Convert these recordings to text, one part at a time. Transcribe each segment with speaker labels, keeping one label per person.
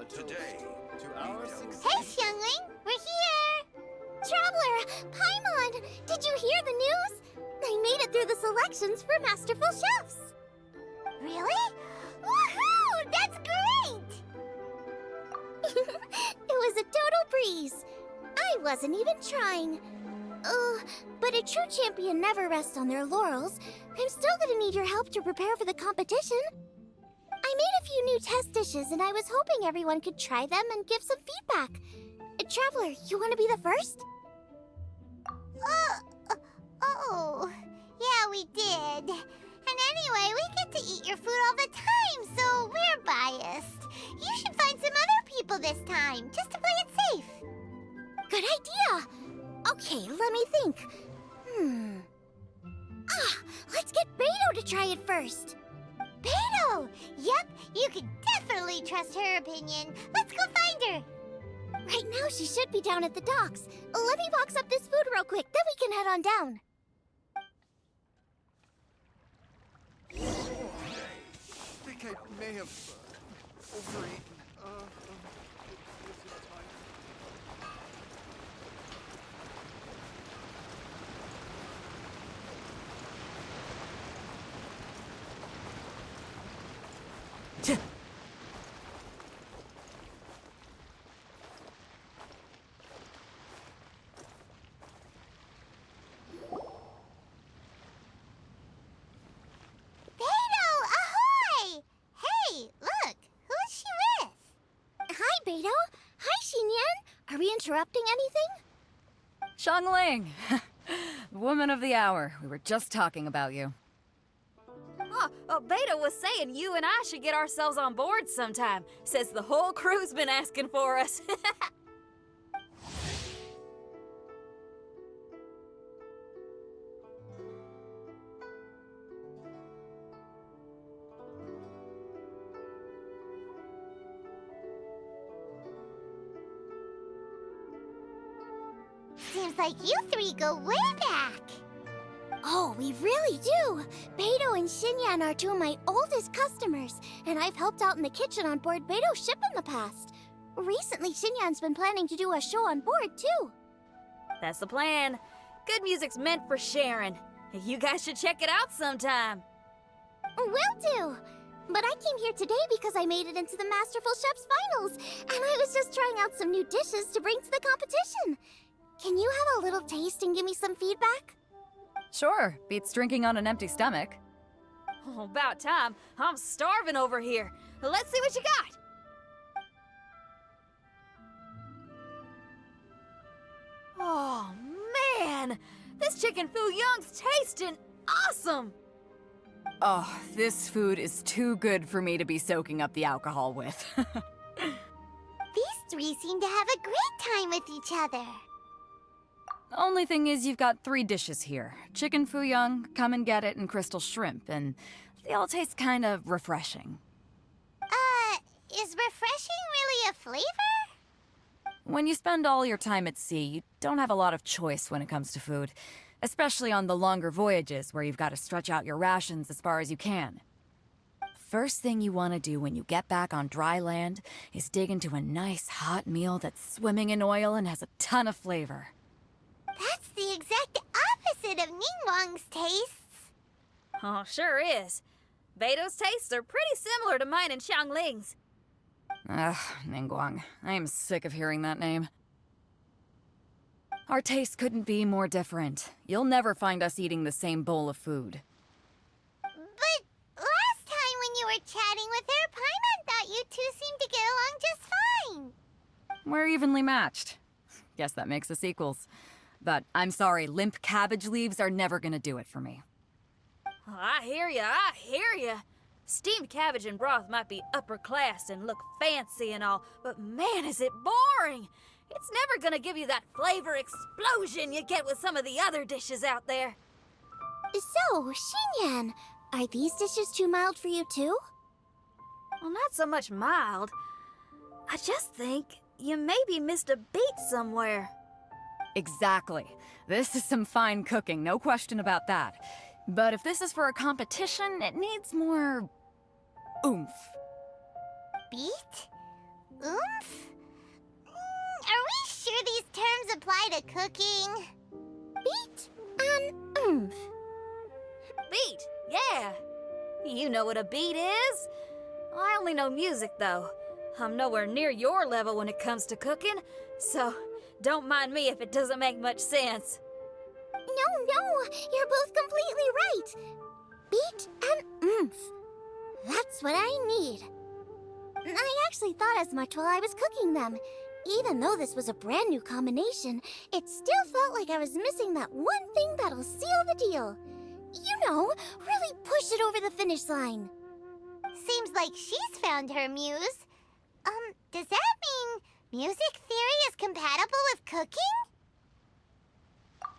Speaker 1: Today, to our success.
Speaker 2: Hey, youngling! We're here! Traveler! Paimon! Did you hear the news? I made it through the selections for Masterful Chefs! Really? Woohoo! That's great! It was a total breeze. I wasn't even trying. But a true champion never rests on their laurels. I'm still gonna need your help to prepare for the competition. I made a few new test dishes, and I was hoping everyone could try them and give some feedback. Traveler, you want to be the first? Yeah, we did. And anyway, we get to eat your food all the time, so we're biased. You should find some other people this time, just to play it safe. Good idea. Okay, let me think. Let's get Beto to try it first. Beto! Yep, you can definitely trust her opinion. Let's go find her. Right now, she should be down at the docks. Let me box up this food real quick, then we can head on down.
Speaker 1: I think I may have overeaten.
Speaker 2: Beto? Hi, Xinyan. Are we interrupting anything?
Speaker 3: Xiangling! Woman of the hour. We were just talking about you.
Speaker 4: Beto was saying you and I should get ourselves on board sometime. Says the whole crew's been asking for us.
Speaker 2: Seems like you three go way back. Oh, we really do. Beto and Xinyan are two of my oldest customers, and I've helped out in the kitchen on board Beto's ship in the past. Recently, Xinyan's been planning to do a show on board, too.
Speaker 4: That's the plan. Good music's meant for sharing. You guys should check it out sometime.
Speaker 2: Will do. But I came here today because I made it into the Masterful Chef's finals, and I was just trying out some new dishes to bring to the competition. Can you have a little taste and give me some feedback?
Speaker 3: Sure, beats drinking on an empty stomach.
Speaker 4: Oh, about time. I'm starving over here. Let's see what you got. Oh, man! This chicken foo young's tasting awesome!
Speaker 3: Oh, this food is too good for me to be soaking up the alcohol with.
Speaker 2: These three seem to have a great time with each other.
Speaker 3: Only thing is you've got 3 dishes here. Chicken foo young, come and get it, and crystal shrimp, and they all taste kind of refreshing.
Speaker 2: Is refreshing really a flavor?
Speaker 3: When you spend all your time at sea, you don't have a lot of choice when it comes to food, especially on the longer voyages where you've got to stretch out your rations as far as you can. First thing you want to do when you get back on dry land is dig into a nice hot meal that's swimming in oil and has a ton of flavor.
Speaker 2: That's the exact opposite of Ningguang's tastes.
Speaker 4: Oh, sure is. Beto's tastes are pretty similar to mine and Xiangling's.
Speaker 3: Ugh, Ningguang. I am sick of hearing that name. Our tastes couldn't be more different. You'll never find us eating the same bowl of food.
Speaker 2: But last time when you were chatting with her, Paimon thought you two seemed to get along just fine.
Speaker 3: We're evenly matched. Guess that makes us equals. But I'm sorry, limp cabbage leaves are never gonna do it for me.
Speaker 4: Oh, I hear ya. Steamed cabbage and broth might be upper class and look fancy and all, but man, is it boring! It's never gonna give you that flavor explosion you get with some of the other dishes out there.
Speaker 2: So, Xinyan, are these dishes too mild for you too?
Speaker 4: Well, not so much mild. I just think you maybe missed a beat somewhere.
Speaker 3: Exactly. This is some fine cooking, no question about that. But if this is for a competition, it needs more oomph.
Speaker 2: Beat? Oomph? Are we sure these terms apply to cooking? Beat and oomph.
Speaker 4: Beat, yeah. You know what a beat is. I only know music, though. I'm nowhere near your level when it comes to cooking, so don't mind me if it doesn't make much sense.
Speaker 2: No, you're both completely right. Beat and oomph. That's what I need. I actually thought as much while I was cooking them. Even though this was a brand new combination, it still felt like I was missing that one thing that'll seal the deal. You know, really push it over the finish line. Seems like she's found her muse. Does that mean music theory is compatible with cooking?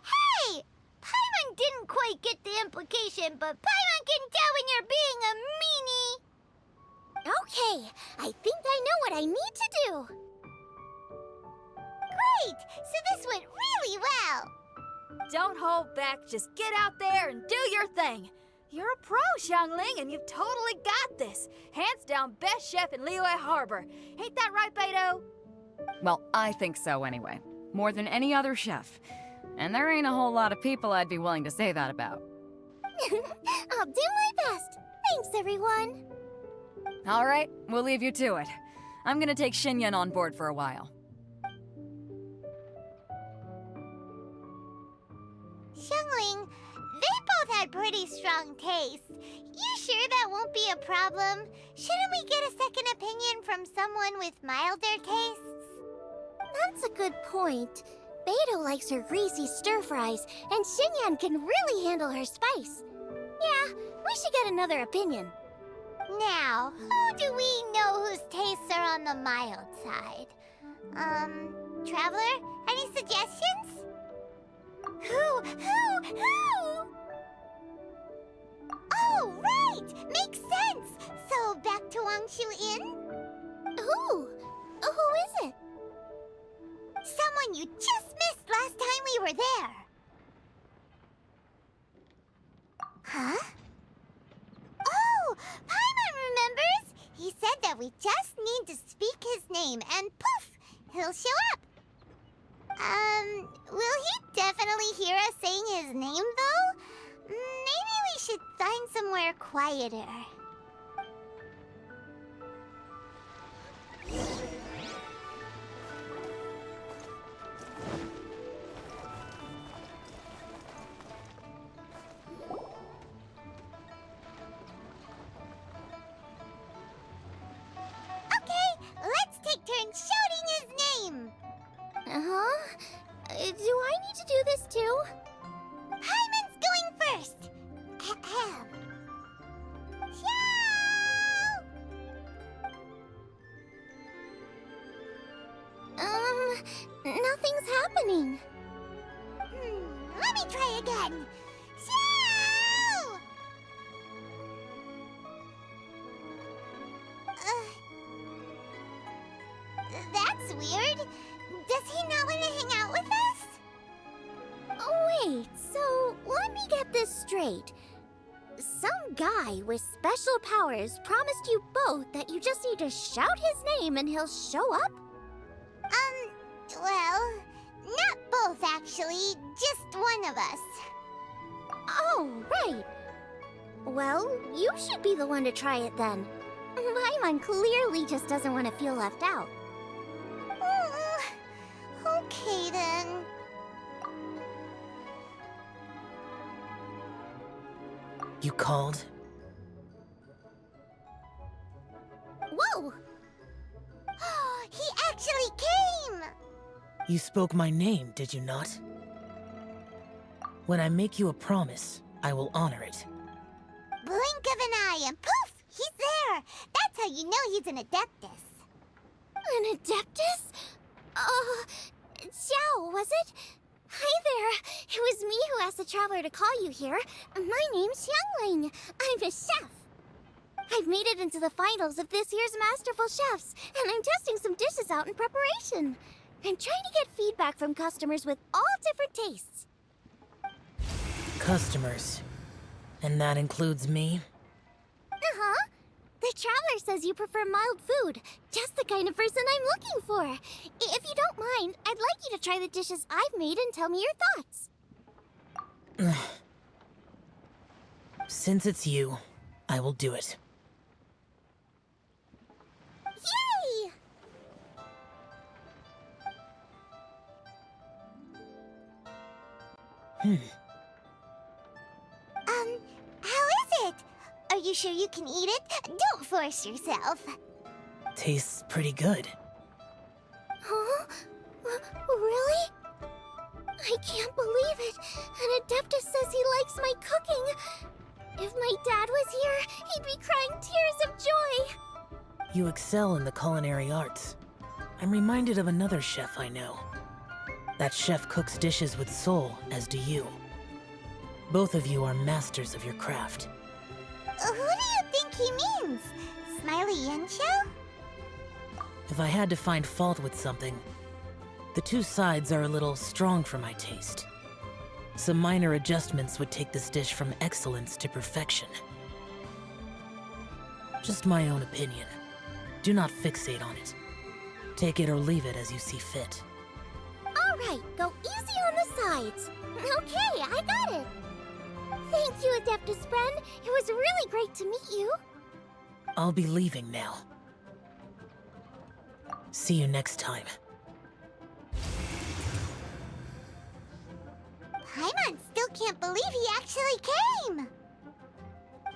Speaker 2: Hey! Paimon didn't quite get the implication, but Paimon can tell when you're being a meanie. Okay, I think I know what I need to do. Great! So this went really well.
Speaker 4: Don't hold back, just get out there and do your thing. You're a pro, Xiangling, and you've totally got this. Hands down best chef in Liyue Harbor. Ain't that right, Beto?
Speaker 3: Well, I think so anyway. More than any other chef. And there ain't a whole lot of people I'd be willing to say that about.
Speaker 2: I'll do my best. Thanks, everyone.
Speaker 3: All right, we'll leave you to it. I'm gonna take Xinyan on board for a while.
Speaker 2: Xiangling, they both had pretty strong taste. You sure that won't be a problem? Shouldn't we get a second opinion from someone with milder tastes? That's a good point. Beto likes her greasy stir-fries, and Xinyan can really handle her spice. Yeah, we should get another opinion. Now, who do we know whose tastes are on the mild side? Traveler, any suggestions? Who? Oh, right! Makes sense! So, back to Wangshu Inn? Who is it? Someone you just missed last time we were there. Huh? Oh, Paimon remembers! He said that we just need to speak his name and poof, he'll show up. Will he definitely hear us saying his name, though? Maybe we should find somewhere quieter. Okay, let's take turns shouting his name. Do I need to do this too? Paimon's going first. Ahem. Xiao! Nothing's happening. Let me try again. Xiao! That's weird. Does he not want to hang out with us? Wait, so let me get this straight. Some guy with special powers promised you both that you just need to shout his name and he'll show up? Well, not both actually, just one of us. Oh, right. Well, you should be the one to try it then. Paimon clearly just doesn't want to feel left out. Okay then.
Speaker 5: You called?
Speaker 2: Whoa! He actually came!
Speaker 5: You spoke my name, did you not? When I make you a promise, I will honor it.
Speaker 2: Blink of an eye and poof! He's there! That's how you know he's an Adeptus. An Adeptus? Xiao, was it? Hi there. It was me who asked the Traveler to call you here. My name's Xiangling. I'm a chef. I've made it into the finals of this year's Masterful Chefs, and I'm testing some dishes out in preparation. I'm trying to get feedback from customers with all different tastes.
Speaker 5: Customers. And that includes me?
Speaker 2: Uh-huh. The The Traveler says you prefer mild food. Just the kind of person I'm looking for. If you don't mind, I'd like you to try the dishes I've made and tell me your thoughts.
Speaker 5: Since it's you, I will do it.
Speaker 2: Yay! How is it? Are you sure you can eat it? Don't force yourself.
Speaker 5: Tastes pretty good.
Speaker 2: Huh? Really? I can't believe it. An Adeptus says he likes my cooking. If my dad was here, he'd be crying tears of joy.
Speaker 5: You excel in the culinary arts. I'm reminded of another chef I know. That chef cooks dishes with soul, as do you. Both of you are masters of your craft.
Speaker 2: Who do you think he means? Smiley Yensho?
Speaker 5: If I had to find fault with something, the two sides are a little strong for my taste. Some minor adjustments would take this dish from excellence to perfection. Just my own opinion. Do not fixate on it. Take it or leave it as you see fit.
Speaker 2: Alright, go easy on the sides. Okay, I got it. Thank you, Adeptus friend. It was really great to meet you.
Speaker 5: I'll be leaving now. See you next time.
Speaker 2: Paimon still can't believe he actually came.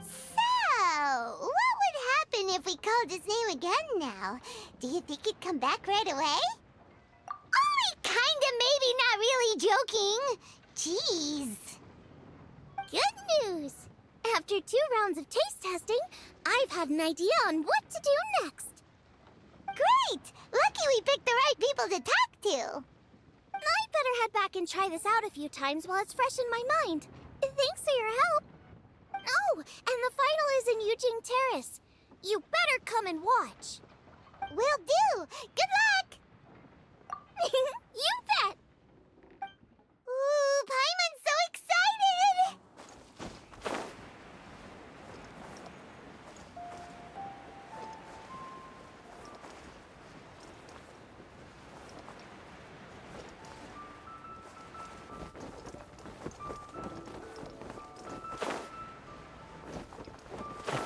Speaker 2: So, what would happen if we called his name again now? Do you think he'd come back right away? Only kinda, maybe, not really joking. Jeez. Good news. After 2 rounds of taste testing, I've had an idea on what to do next. Great! Lucky we picked the right people to talk to. I'd better head back and try this out a few times while it's fresh in my mind. Thanks for your help. Oh, and the final is in Yujing Terrace. You better come and watch. Will do. Good luck. You bet. Ooh, Paimon's so excited.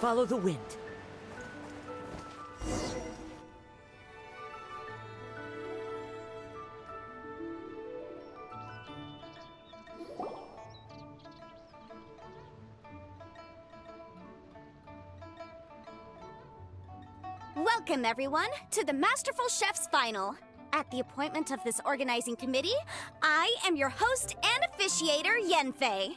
Speaker 6: Follow the wind.
Speaker 2: Welcome, everyone, to the Masterful Chef's Final. At the appointment of this organizing committee, I am your host and officiator, Yanfei.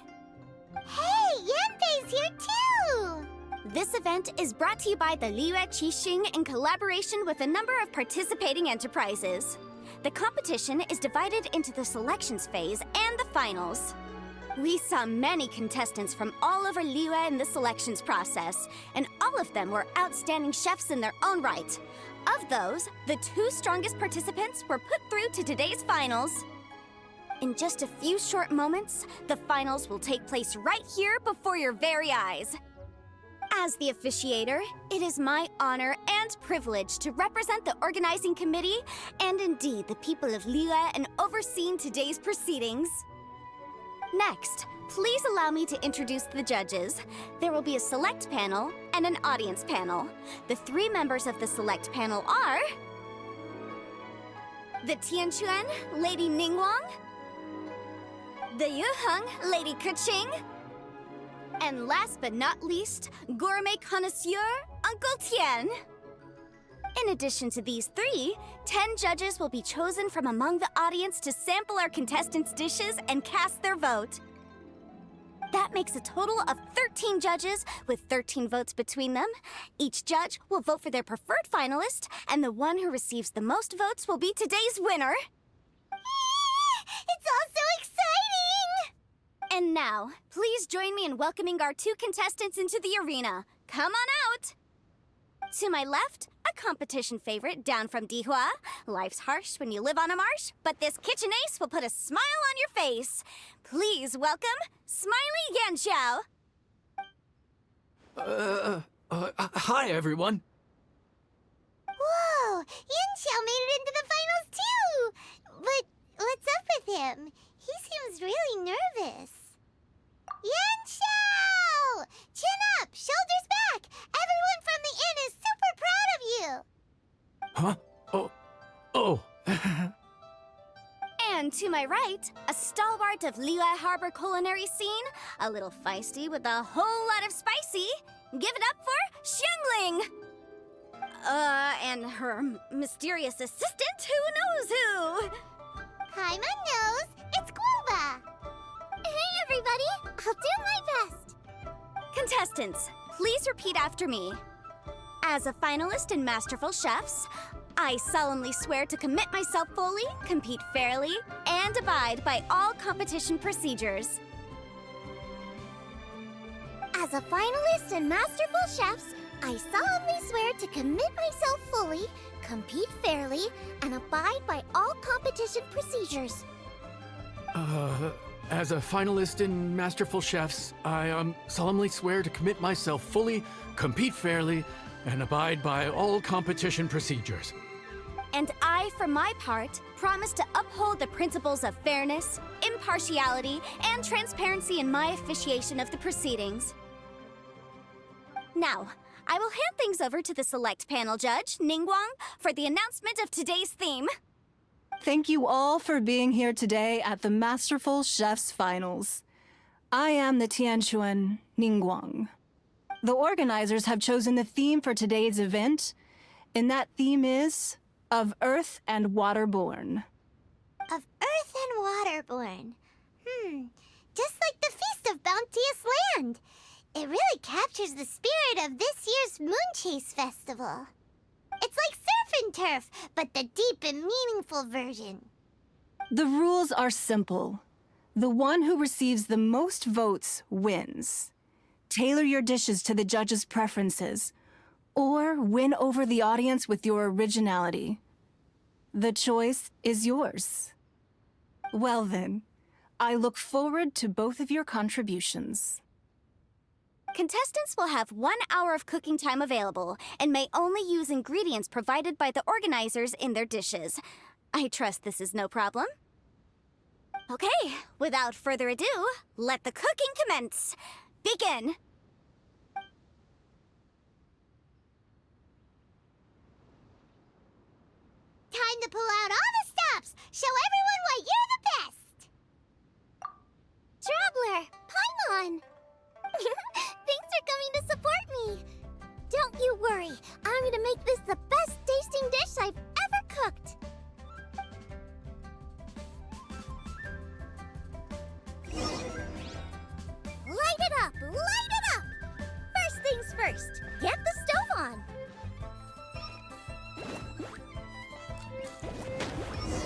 Speaker 2: Hey, Yanfei's here too! This event is brought to you by the Liyue Qixing in collaboration with a number of participating enterprises. The competition is divided into the selections phase and the finals. We saw many contestants from all over Liyue in the selections process, and all of them were outstanding chefs in their own right. Of those, the 2 strongest participants were put through to today's finals. In just a few short moments, the finals will take place right here before your very eyes. As the officiator, it is my honor and privilege to represent the organizing committee and indeed the people of Liyue in overseeing today's proceedings. Next, please allow me to introduce the judges. There will be a select panel and an audience panel. The 3 members of the select panel are the Tianquan, Lady Ningguang, the Yuheng, Lady Keqing, and last but not least, gourmet connoisseur, Uncle Tian. In addition to these 3, 10 judges will be chosen from among the audience to sample our contestants' dishes and cast their vote. That makes a total of 13 judges with 13 votes between them. Each judge will vote for their preferred finalist, and the one who receives the most votes will be today's winner. It's all so exciting! And now, please join me in welcoming our 2 contestants into the arena. Come on out! To my left, a competition favorite down from Dihua. Life's harsh when you live on a marsh, but this kitchen ace will put a smile on your face. Please welcome Smiley Yanxiao.
Speaker 1: Hi, everyone.
Speaker 2: Whoa! Yanxiao made it into the finals too! But what's up with him? He seems really nervous. Yanxiao! Chin up! Shoulders back! Everyone from the inn is super proud of you!
Speaker 1: Huh? Oh.
Speaker 2: And to my right, a stalwart of Liyue Harbor culinary scene, a little feisty with a whole lot of spicy. Give it up for Xiangling! And her mysterious assistant, who knows who? Hi, my nose. It's Guoba. Hey, everybody. I'll do my best. Contestants, please repeat after me. As a finalist in Masterful Chefs, I solemnly swear to commit myself fully, compete fairly, and abide by all competition procedures. As a finalist in Masterful Chefs, I solemnly swear to commit myself fully, compete fairly, and abide by all competition procedures.
Speaker 1: As a finalist in Masterful Chefs, I solemnly swear to commit myself fully, compete fairly, and abide by all competition procedures.
Speaker 2: And I, for my part, promise to uphold the principles of fairness, impartiality, and transparency in my officiation of the proceedings. Now, I will hand things over to the select panel judge, Ningguang, for the announcement of today's theme.
Speaker 6: Thank you all for being here today at the Masterful Chefs Finals. I am the Tianquan Ningguang. The organizers have chosen the theme for today's event, and that theme is of Earth and Waterborn.
Speaker 2: Of Earth and Waterborn. Just like the Feast of Bounteous Land. It really captures the spirit of this year's Moon Chase Festival. It's like surf and turf, but the deep and meaningful version.
Speaker 6: The rules are simple. The one who receives the most votes wins. Tailor your dishes to the judges' preferences, or win over the audience with your originality. The choice is yours. Well then, I look forward to both of your contributions.
Speaker 2: Contestants will have 1 hour of cooking time available and may only use ingredients provided by the organizers in their dishes. I trust this is no problem. Okay, without further ado, let the cooking commence. Begin! Time to pull out all the stops! Show everyone why you're the best! Traveler, Paimon! Thanks for coming to support me! Don't you worry, I'm gonna make this the best tasting dish I've ever cooked! Light it up! Light it up! First things first, get the stove on!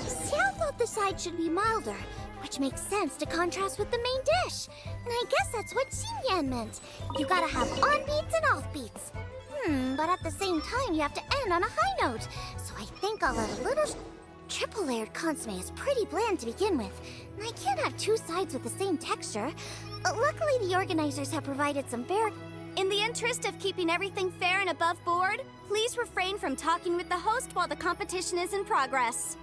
Speaker 2: Xiao thought the side should be milder, which makes sense to contrast with the main dish. And I guess that's what Xinyan meant. You gotta have on beats and off beats. But at the same time, you have to end on a high note. So I think I'll add a little... Triple-layered consomme is pretty bland to begin with, and I can't have two sides with the same texture. Luckily, the organizers have provided some fair... In the interest of keeping everything fair and above board, please refrain from talking with the host while the competition is in progress.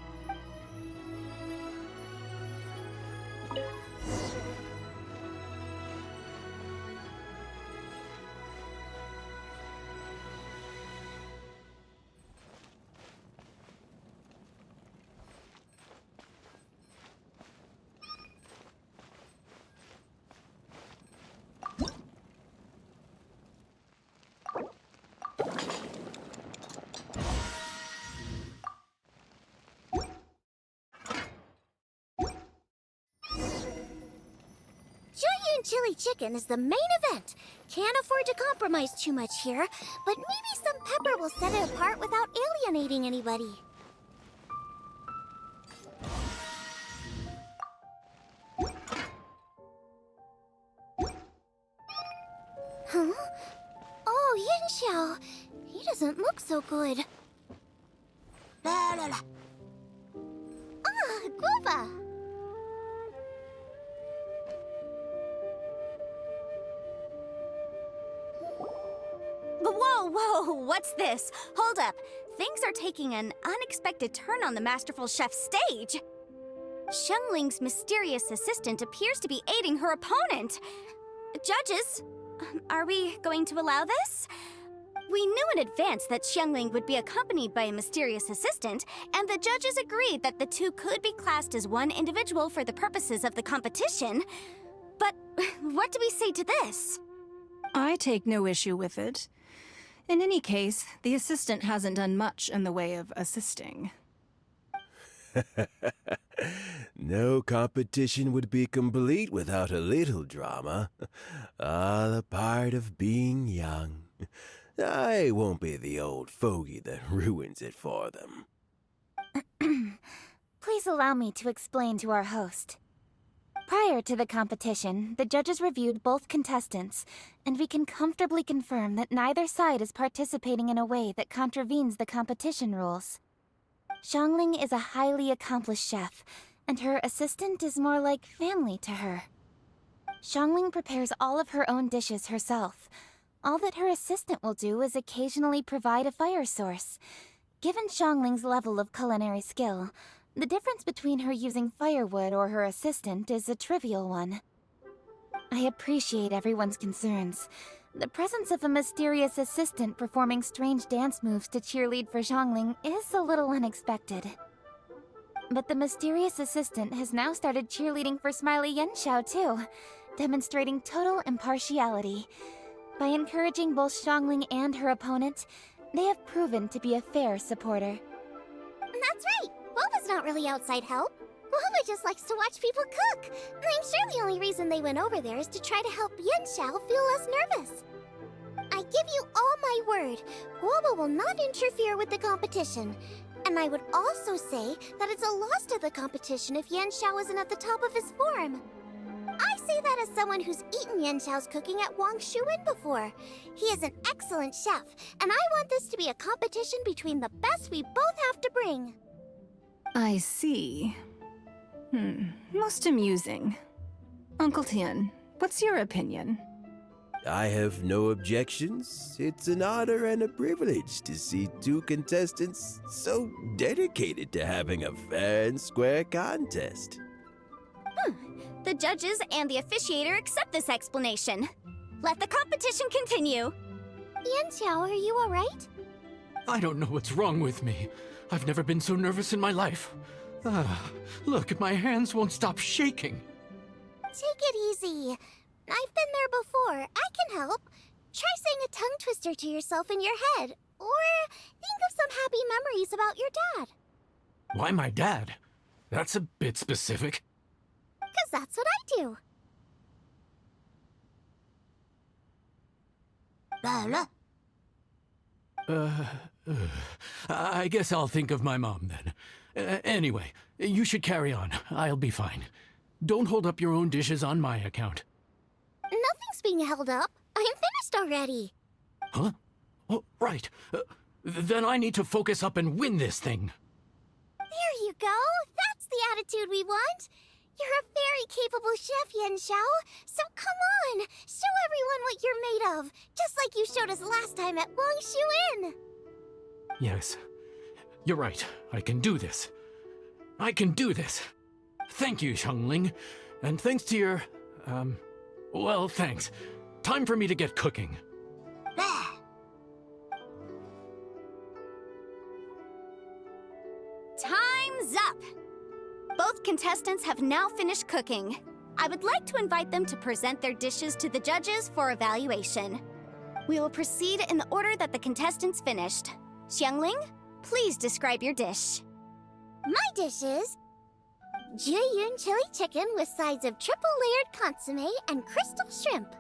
Speaker 2: Chili chicken is the main event. Can't afford to compromise too much here, but maybe some pepper will set it apart without alienating anybody. Huh? Oh, Yanxiao. He doesn't look so good. Ah, Guoba. Whoa, what's this? Hold up. Things are taking an unexpected turn on the Masterful Chef's stage. Xiangling's mysterious assistant appears to be aiding her opponent. Judges, are we going to allow this? We knew in advance that Xiangling would be accompanied by a mysterious assistant, and the judges agreed that the two could be classed as one individual for the purposes of the competition. But what do we say to this?
Speaker 6: I take no issue with it. In any case, the assistant hasn't done much in the way of assisting.
Speaker 7: No competition would be complete without a little drama. All a part of being young. I won't be the old fogey that ruins it for them.
Speaker 2: Please allow me to explain to our host. Prior to the competition, the judges reviewed both contestants, and we can comfortably confirm that neither side is participating in a way that contravenes the competition rules. Xiangling is a highly accomplished chef, and her assistant is more like family to her. Xiangling prepares all of her own dishes herself. All that her assistant will do is occasionally provide a fire source. Given Xiangling's level of culinary skill, the difference between her using firewood or her assistant is a trivial one. I appreciate everyone's concerns. The presence of a mysterious assistant performing strange dance moves to cheerlead for Xiangling is a little unexpected. But the mysterious assistant has now started cheerleading for Smiley Yenshao too, demonstrating total impartiality. By encouraging both Xiangling and her opponent, they have proven to be a fair supporter. That's right! Boba's not really outside help. Boba just likes to watch people cook. I'm sure the only reason they went over there is to try to help Yenshao feel less nervous. I give you all my word, Boba will not interfere with the competition. And I would also say that it's a loss to the competition if Yenshao isn't at the top of his form. I say that as someone who's eaten Yenshao's cooking at Wangshuin before. He is an excellent chef, and I want this to be a competition between the best we both have to bring.
Speaker 6: I see. Most amusing. Uncle Tian, what's your opinion?
Speaker 7: I have no objections. It's an honor and a privilege to see two contestants so dedicated to having a fair and square contest.
Speaker 2: The judges and the officiator accept this explanation. Let the competition continue. Yanxiao, are you alright?
Speaker 1: I don't know what's wrong with me. I've never been so nervous in my life. Look, my hands won't stop shaking.
Speaker 2: Take it easy. I've been there before. I can help. Try saying a tongue twister to yourself in your head. Or think of some happy memories about your dad.
Speaker 1: Why my dad? That's a bit specific.
Speaker 2: 'Cause that's what I do.
Speaker 1: I guess I'll think of my mom then. Anyway, you should carry on. I'll be fine. Don't hold up your own dishes on my account.
Speaker 2: Nothing's being held up. I'm finished already.
Speaker 1: Huh? Oh, right. Then I need to focus up and win this thing.
Speaker 2: There you go. That's the attitude we want. You're a very capable chef, Yenshao. So come on, show everyone what you're made of, just like you showed us last time at Wangshuin.
Speaker 1: Yes, you're right. I can do this. I can do this. Thank you, Xiangling. And thanks to your, well, thanks. Time for me to get cooking.
Speaker 2: Time's up! Both contestants have now finished cooking. I would like to invite them to present their dishes to the judges for evaluation. We will proceed in the order that the contestants finished. Xiangling, please describe your dish. My dish is Jiyun chili chicken with sides of triple-layered consommé and crystal shrimp.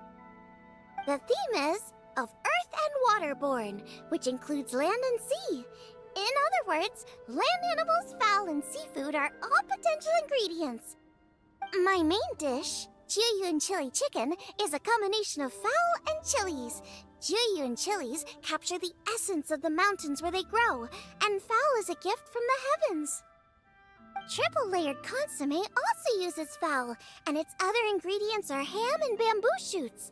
Speaker 2: The theme is of earth and waterborne, which includes land and sea. In other words, land animals, fowl, and seafood are all potential ingredients. My main dish, Jiyun chili chicken, is a combination of fowl and chilies. Jiyun chilies capture the essence of the mountains where they grow, and fowl is a gift from the heavens. Triple-layered consommé also uses fowl, and its other ingredients are ham and bamboo shoots.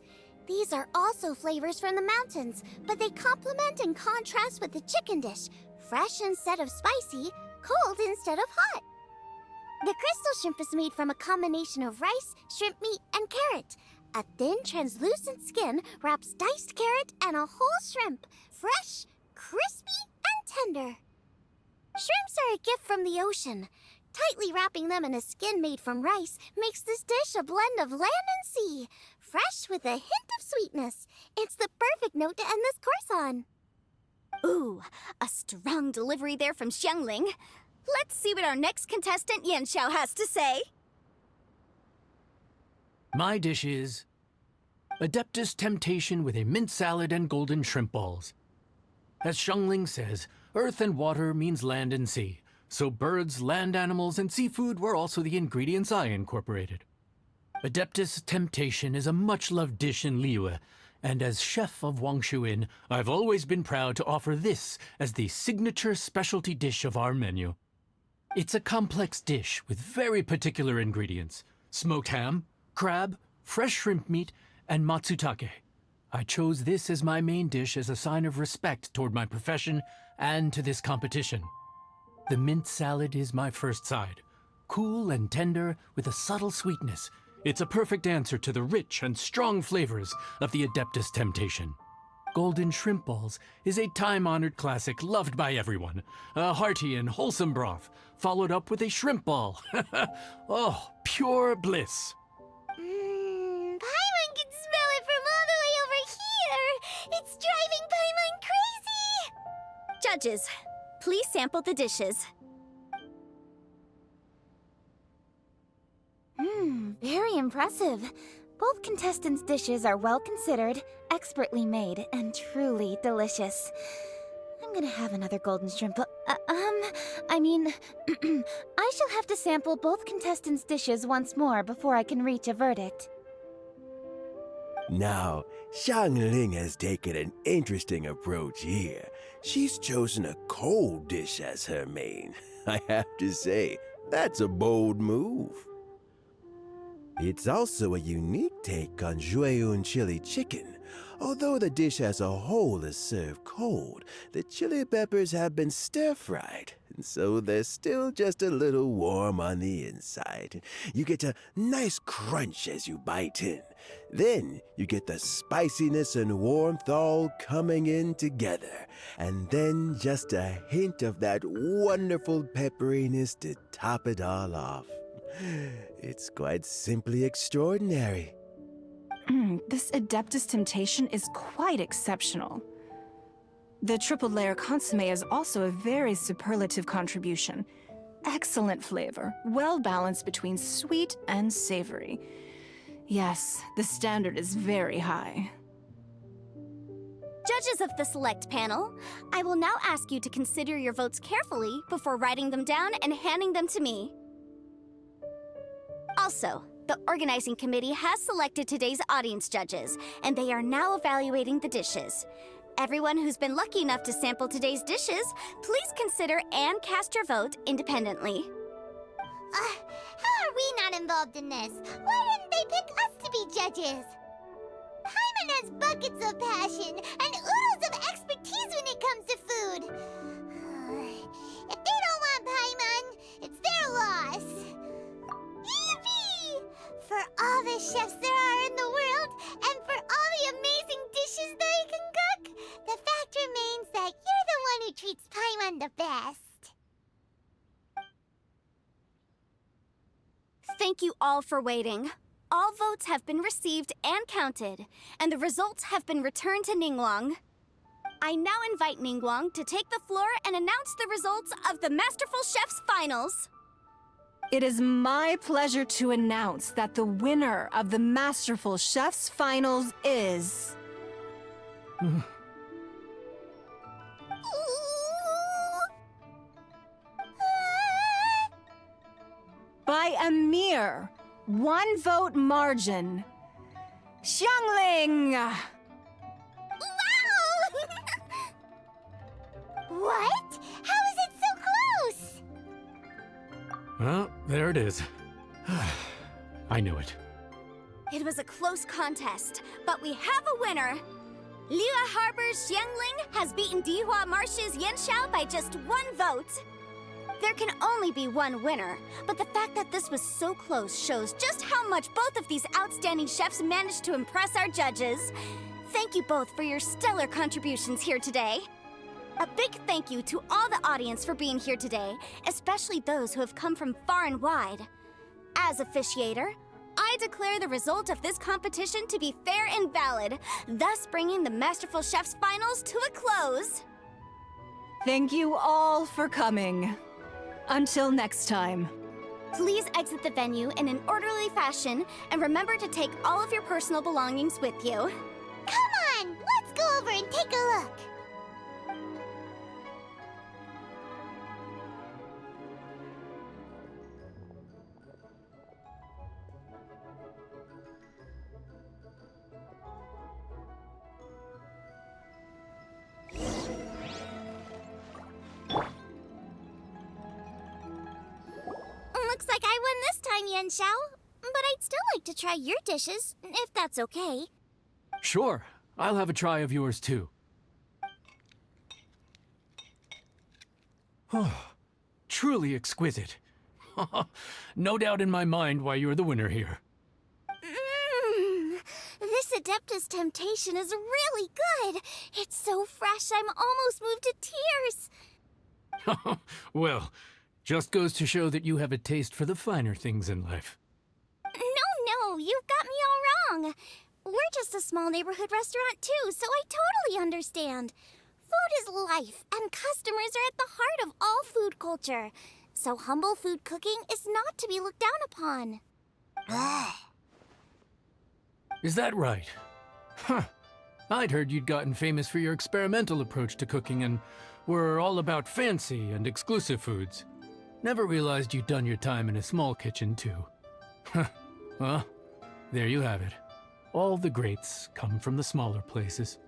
Speaker 2: These are also flavors from the mountains, but they complement and contrast with the chicken dish. Fresh instead of spicy, cold instead of hot. The crystal shrimp is made from a combination of rice, shrimp meat, and carrot. A thin, translucent skin wraps diced carrot and a whole shrimp, fresh, crispy, and tender. Shrimps are a gift from the ocean. Tightly wrapping them in a skin made from rice makes this dish a blend of land and sea, fresh with a hint of sweetness. It's the perfect note to end this course on.
Speaker 8: Ooh, a strong delivery there from Xiangling. Let's see what our next contestant Yanxiao has to say.
Speaker 1: My dish is Adeptus Temptation with a mint salad and golden shrimp balls. As Xiangling says, earth and water means land and sea. So birds, land animals, and seafood were also the ingredients I incorporated. Adeptus Temptation is a much-loved dish in Liyue, and as chef of Wangshu Inn, I've always been proud to offer this as the signature specialty dish of our menu. It's a complex dish with very particular ingredients: smoked ham, crab, fresh shrimp meat, and matsutake. I chose this as my main dish as a sign of respect toward my profession and to this competition. The mint salad is my first side. Cool and tender with a subtle sweetness, it's a perfect answer to the rich and strong flavors of the Adeptus Temptation. Golden shrimp balls is a time-honored classic loved by everyone. A hearty and wholesome broth, followed up with a shrimp ball. Oh, pure bliss.
Speaker 2: Paimon can smell it from all the way over here! It's driving Paimon crazy!
Speaker 8: Judges, please sample the dishes.
Speaker 4: Very impressive. Both contestants' dishes are well considered, expertly made, and truly delicious. I'm gonna have another golden shrimp. I shall have to sample both contestants' dishes once more before I can reach a verdict.
Speaker 7: Now, Xiangling has taken an interesting approach here. She's chosen a cold dish as her main. I have to say, that's a bold move. It's also a unique take on Jueyun chili chicken. Although the dish as a whole is served cold, the chili peppers have been stir-fried, and so they're still just a little warm on the inside. You get a nice crunch as you bite in. Then you get the spiciness and warmth all coming in together, and then just a hint of that wonderful pepperiness to top it all off. It's quite simply extraordinary.
Speaker 6: This Adeptus Temptation is quite exceptional. The triple layer consomme is also a very superlative contribution. Excellent flavor, well balanced between sweet and savory. Yes, the standard is very high.
Speaker 8: Judges of the select panel, I will now ask you to consider your votes carefully before writing them down and handing them to me. Also, the organizing committee has selected today's audience judges, and they are now evaluating the dishes. Everyone who's been lucky enough to sample today's dishes, please consider and cast your vote independently.
Speaker 2: How are we not involved in this? Why didn't they pick us to be judges? Paimon has buckets of passion and oodles of expertise when it comes to food. If they don't want Paimon, it's their loss. Yippee! For all the chefs there are in the world, and for all the amazing dishes they can cook, the fact remains that you're the one who treats Paimon the best.
Speaker 8: Thank you all for waiting. All votes have been received and counted, and the results have been returned to Ningguang. I now invite Ningguang to take the floor and announce the results of the Masterful Chef's Finals.
Speaker 6: It is my pleasure to announce that the winner of the Masterful Chef's Finals is... by a mere 1 vote margin, Xiangling!
Speaker 2: Wow! What? How is it so close?
Speaker 1: Well, there it is. I knew it.
Speaker 8: It was a close contest, but we have a winner. Liyue Harbor's Xiangling has beaten Dihua Marsh's Yanxiao by just 1 vote. There can only be one winner, but the fact that this was so close shows just how much both of these outstanding chefs managed to impress our judges. Thank you both for your stellar contributions here today. A big thank you to all the audience for being here today, especially those who have come from far and wide. As officiator, I declare the result of this competition to be fair and valid, thus bringing the Masterful Chefs Finals to a close.
Speaker 6: Thank you all for coming. Until next time.
Speaker 8: Please exit the venue in an orderly fashion, and remember to take all of your personal belongings with you.
Speaker 2: Come on, let's go over and take a look. Looks like I won this time, Yanxiao. But I'd still like to try your dishes, if that's okay.
Speaker 1: Sure, I'll have a try of yours too. Truly exquisite. No doubt in my mind why you're the winner here.
Speaker 2: This Adeptus Temptation is really good. It's so fresh, I'm almost moved to tears.
Speaker 1: Well, just goes to show that you have a taste for the finer things in life.
Speaker 2: No, you've got me all wrong. We're just a small neighborhood restaurant too, so I totally understand. Food is life, and customers are at the heart of all food culture. So humble food cooking is not to be looked down upon.
Speaker 1: Is that right? Huh. I'd heard you'd gotten famous for your experimental approach to cooking and were all about fancy and exclusive foods. Never realized you'd done your time in a small kitchen, too. Well, there you have it. All the greats come from the smaller places.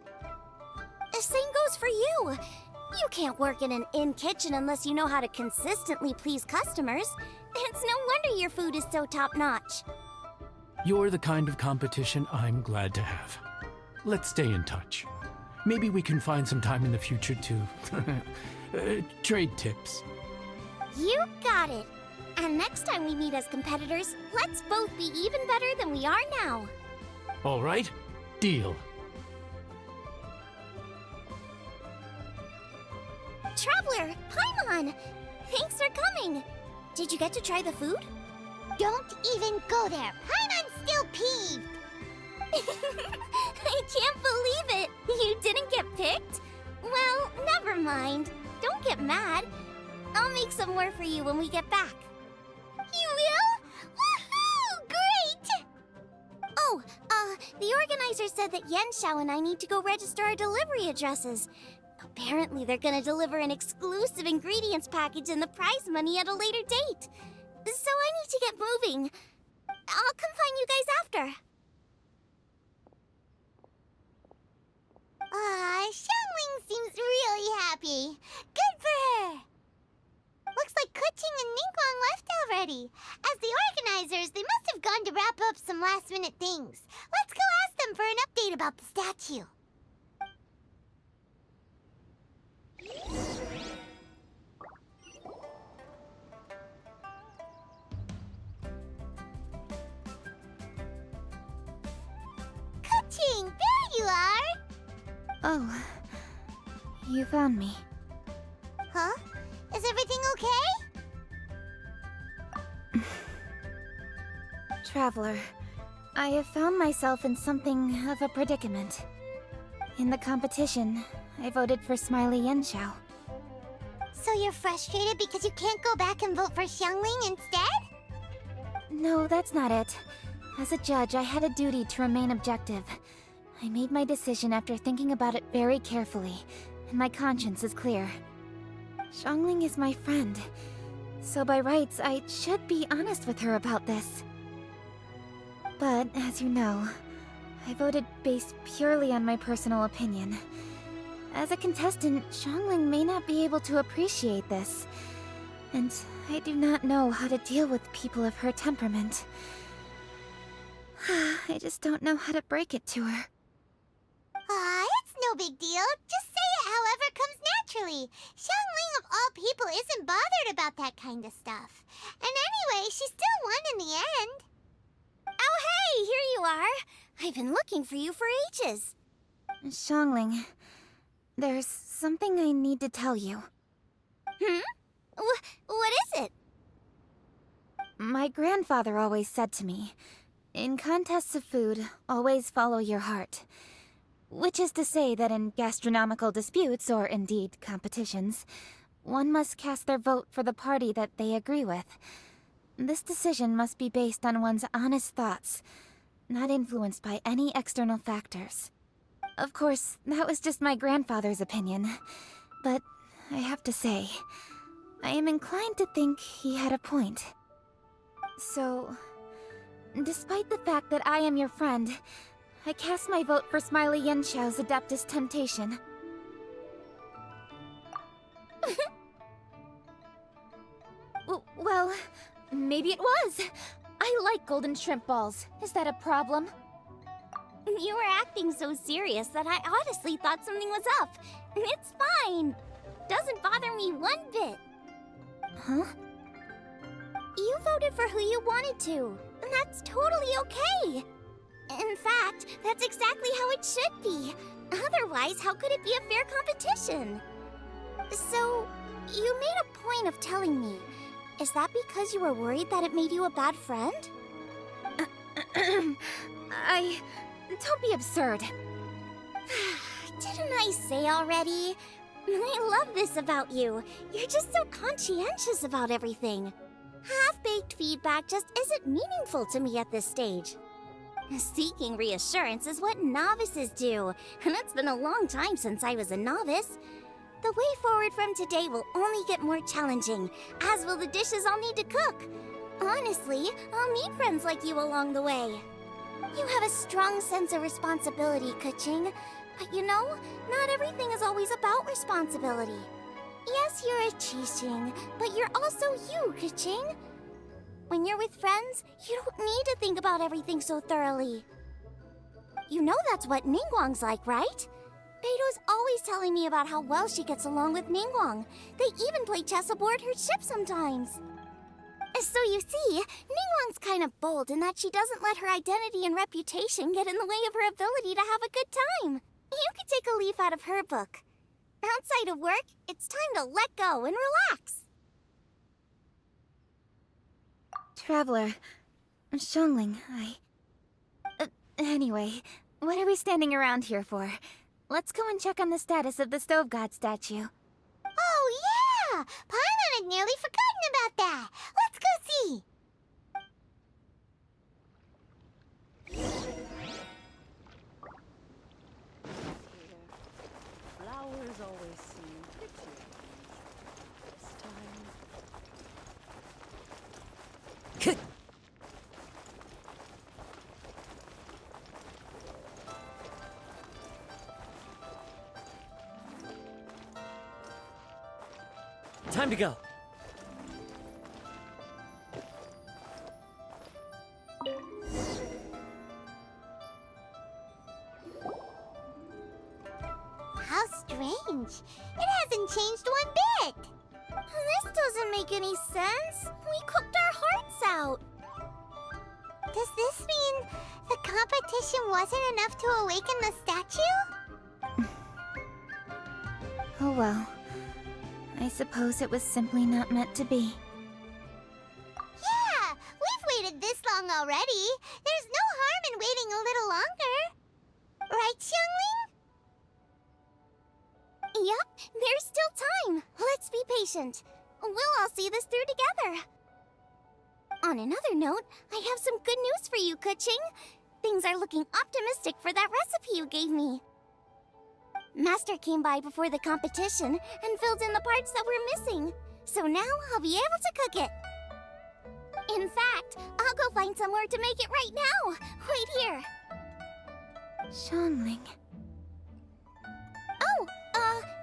Speaker 2: The same goes for you. You can't work in an inn kitchen unless you know how to consistently please customers. It's no wonder your food is so top-notch.
Speaker 1: You're the kind of competition I'm glad to have. Let's stay in touch. Maybe we can find some time in the future to trade tips.
Speaker 2: You got it. And next time we meet as competitors, let's both be even better than we are now.
Speaker 1: All right, deal.
Speaker 2: Traveler, Paimon! Thanks for coming. Did you get to try the food? Don't even go there. Paimon's still peeved. I can't believe it. You didn't get picked? Well, never mind. Don't get mad. I'll make some more for you when we get back. You will? Woohoo! Great! Oh, the organizer said that Yanxiao and I need to go register our delivery addresses. Apparently, they're gonna deliver an exclusive ingredients package and the prize money at a later date. So I need to get moving. I'll come find you guys after. Xiangling seems really happy. Good for her. Looks like Kuching and Ningguang left already. As the organizers, they must have gone to wrap up some last-minute things. Let's go ask them for an update about the statue. Kuching, there you are!
Speaker 9: Oh, you found me.
Speaker 2: Huh? Is everything okay?
Speaker 9: Traveler, I have found myself in something of a predicament. In the competition, I voted for Smiley Yanxiao.
Speaker 2: So you're frustrated because you can't go back and vote for Xiangling instead?
Speaker 9: No, that's not it. As a judge, I had a duty to remain objective. I made my decision after thinking about it very carefully, and my conscience is clear. Xiangling is my friend, so by rights, I should be honest with her about this. But, as you know, I voted based purely on my personal opinion. As a contestant, Xiangling may not be able to appreciate this, and I do not know how to deal with people of her temperament. I just don't know how to break it to her.
Speaker 2: It's no big deal. Just say it however comes naturally. Xiangling of all people isn't bothered about that kind of stuff. And anyway, she still won in the end. Oh, hey, here you are. I've been looking for you for ages.
Speaker 9: Xiangling, there's something I need to tell you.
Speaker 2: What is it?
Speaker 9: My grandfather always said to me, in contests of food, always follow your heart. Which is to say that in gastronomical disputes, or indeed competitions, one must cast their vote for the party that they agree with. This decision must be based on one's honest thoughts, not influenced by any external factors. Of course, that was just my grandfather's opinion, but I have to say, I am inclined to think he had a point. So, despite the fact that I am your friend, I cast my vote for Smiley Yenxiao's Adeptus Temptation. Well, maybe it was. I like golden shrimp balls. Is that a problem?
Speaker 2: You were acting so serious that I honestly thought something was up. It's fine. Doesn't bother me one bit.
Speaker 9: Huh?
Speaker 2: You voted for who you wanted to, and that's totally okay. In fact, that's exactly how it should be. Otherwise, how could it be a fair competition? So, you made a point of telling me. Is that because you were worried that it made you a bad friend?
Speaker 9: Don't be absurd.
Speaker 2: Didn't I say already? I love this about you. You're just so conscientious about everything. Half-baked feedback just isn't meaningful to me at this stage. Seeking reassurance is what novices do, and it's been a long time since I was a novice. The way forward from today will only get more challenging, as will the dishes I'll need to cook. Honestly, I'll need friends like you along the way. You have a strong sense of responsibility, Keqing. But you know, not everything is always about responsibility. Yes, you're a Qixing, but you're also you, Keqing. When you're with friends, you don't need to think about everything so thoroughly. You know that's what Ningguang's like, right? Beido's always telling me about how well she gets along with Ningguang. They even play chess aboard her ship sometimes. So you see, Ningguang's kind of bold in that she doesn't let her identity and reputation get in the way of her ability to have a good time. You could take a leaf out of her book. Outside of work, it's time to let go and relax.
Speaker 9: Traveler, Xiangling, anyway, what are we standing around here for? Let's go and check on the status of the Stove God statue.
Speaker 2: Oh, yeah! Paimon had nearly forgotten about that. Let's go see.
Speaker 10: Flowers always seem pretty. This time.
Speaker 11: Time to go.
Speaker 2: How strange. It hasn't changed one bit. This doesn't make any sense. We cooked our hearts out. Does this mean the competition wasn't enough to awaken the statue?
Speaker 9: Oh well. I suppose it was simply not meant to be.
Speaker 2: Yeah, we've waited this long already. There's no harm in waiting a little longer. Right, Xiangling? Yep, there's still time. Let's be patient. We'll all see this through together. On another note, I have some good news for you, Keqing. Things are looking optimistic for that recipe you gave me. Master came by before the competition and filled in the parts that were missing. So now I'll be able to cook it. In fact, I'll go find somewhere to make it right now. Right here.
Speaker 9: Xiangling.
Speaker 2: Oh,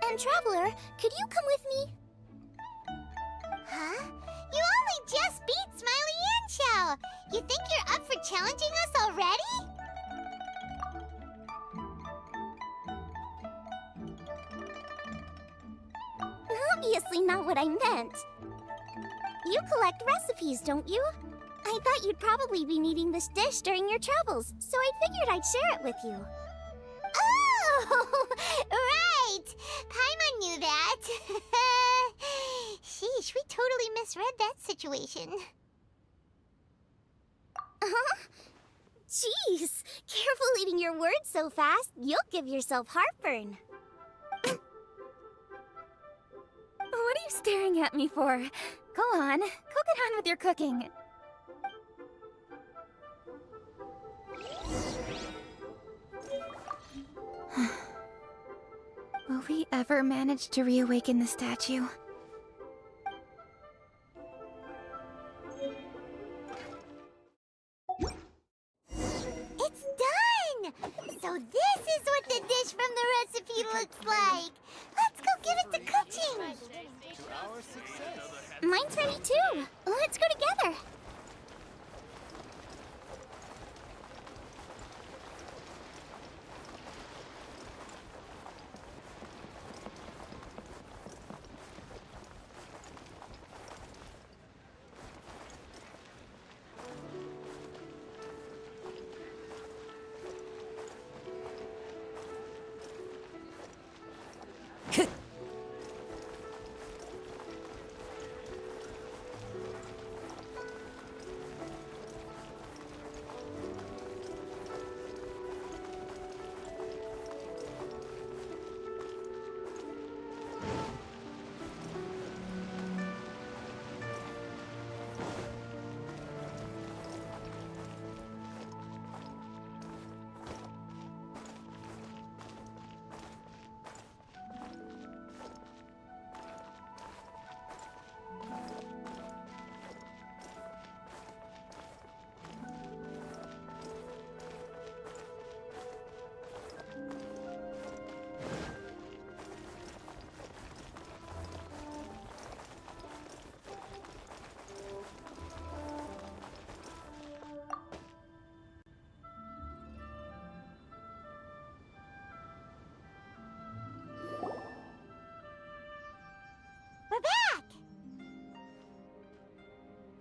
Speaker 2: and Traveler, could you come with me? Huh? You only just beat Smiley Yanxiao. You think you're up for challenging us already? Obviously not what I meant. You collect recipes, don't you? I thought you'd probably be needing this dish during your travels, so I figured I'd share it with you. Oh, right! Paimon knew that. Sheesh, we totally misread that situation. Huh? Jeez, careful eating your words so fast. You'll give yourself heartburn.
Speaker 9: What are you staring at me for? Go on, go get on with your cooking. Will we ever manage to reawaken the statue?
Speaker 2: It's done! So this is what the dish from the recipe looks like. Let's go give it to Kuching. Mine's ready too. Let's go together. We're back!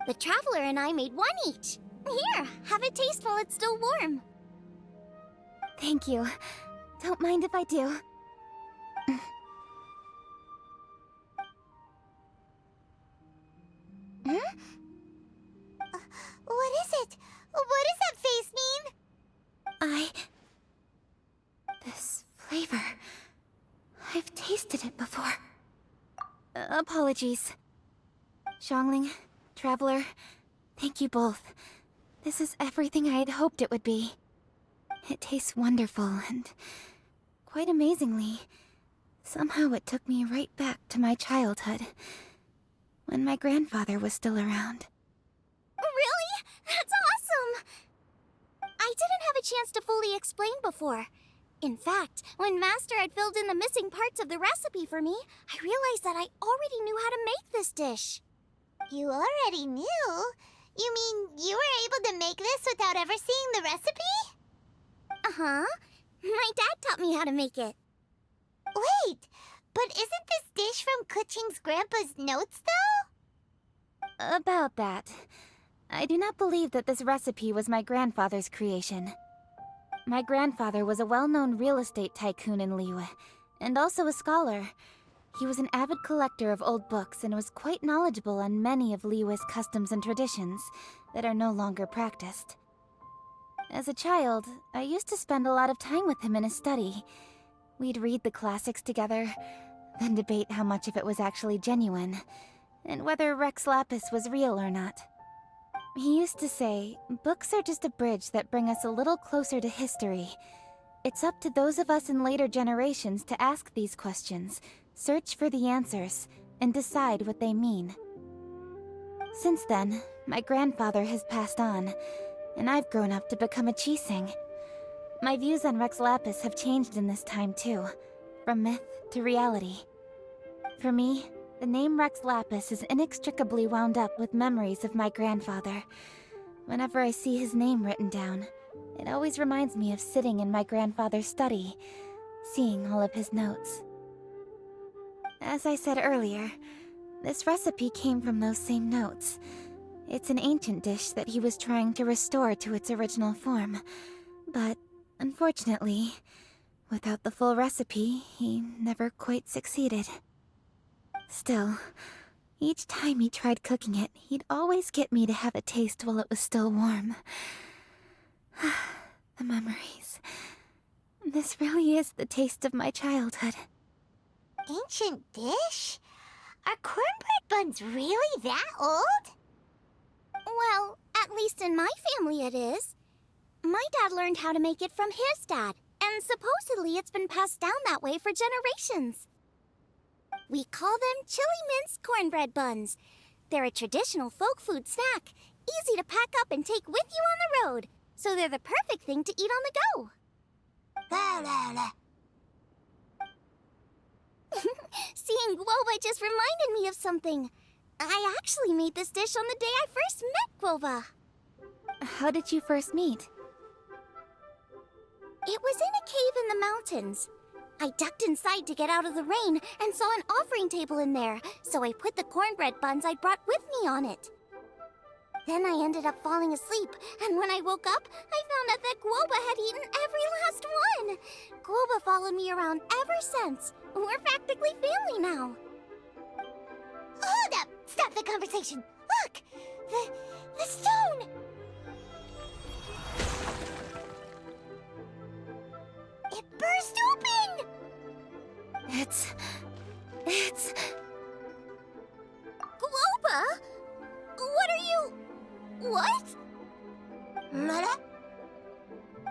Speaker 2: The Traveler and I made one each. Here, have a taste while it's still warm.
Speaker 9: Thank you. Don't mind if I do.
Speaker 2: What is it? What does that face mean?
Speaker 9: This flavor... I've tasted it before. Apologies. Xiangling, Traveler, thank you both. This is everything I had hoped it would be. It tastes wonderful, and quite amazingly, somehow it took me right back to my childhood, when my grandfather was still around.
Speaker 2: Really? That's awesome! I didn't have a chance to fully explain before. In fact, when Master had filled in the missing parts of the recipe for me, I realized that I already knew how to make this dish. You already knew? You mean you were able to make this without ever seeing the recipe? Uh-huh. My dad taught me how to make it. Wait, but isn't this dish from Kuching's grandpa's notes, though?
Speaker 9: About that, I do not believe that this recipe was my grandfather's creation. My grandfather was a well-known real estate tycoon in Liyue, and also a scholar. He was an avid collector of old books and was quite knowledgeable on many of Liyue's customs and traditions that are no longer practiced. As a child, I used to spend a lot of time with him in his study. We'd read the classics together, then debate how much of it was actually genuine, and whether Rex Lapis was real or not. He used to say, books are just a bridge that bring us a little closer to history. It's up to those of us in later generations to ask these questions, search for the answers, and decide what they mean. Since then, my grandfather has passed on, and I've grown up to become a Chising. My views on Rex Lapis have changed in this time too, from myth to reality. For me, the name Rex Lapis is inextricably wound up with memories of my grandfather. Whenever I see his name written down, it always reminds me of sitting in my grandfather's study, seeing all of his notes. As I said earlier, this recipe came from those same notes. It's an ancient dish that he was trying to restore to its original form. But, unfortunately, without the full recipe, he never quite succeeded. Still, each time he tried cooking it, he'd always get me to have a taste while it was still warm. The memories. This really is the taste of my childhood.
Speaker 2: Ancient dish? Are cornbread buns really that old? Well, at least in my family it is. My dad learned how to make it from his dad, and supposedly it's been passed down that way for generations. We call them chili minced cornbread buns. They're a traditional folk food snack, easy to pack up and take with you on the road, so they're the perfect thing to eat on the go. Seeing Guoba just reminded me of something. I actually made this dish on the day I first met Guoba.
Speaker 9: How did you first meet?
Speaker 2: It was in a cave in the mountains. I ducked inside to get out of the rain and saw an offering table in there, so I put the cornbread buns I brought with me on it. Then I ended up falling asleep, and when I woke up, I found out that Guoba had eaten every last one. Guoba followed me around ever since. We're practically family now. Hold up! Stop the conversation! Look! The stone! It burst open!
Speaker 9: It's...
Speaker 2: Guoba? What are you... What?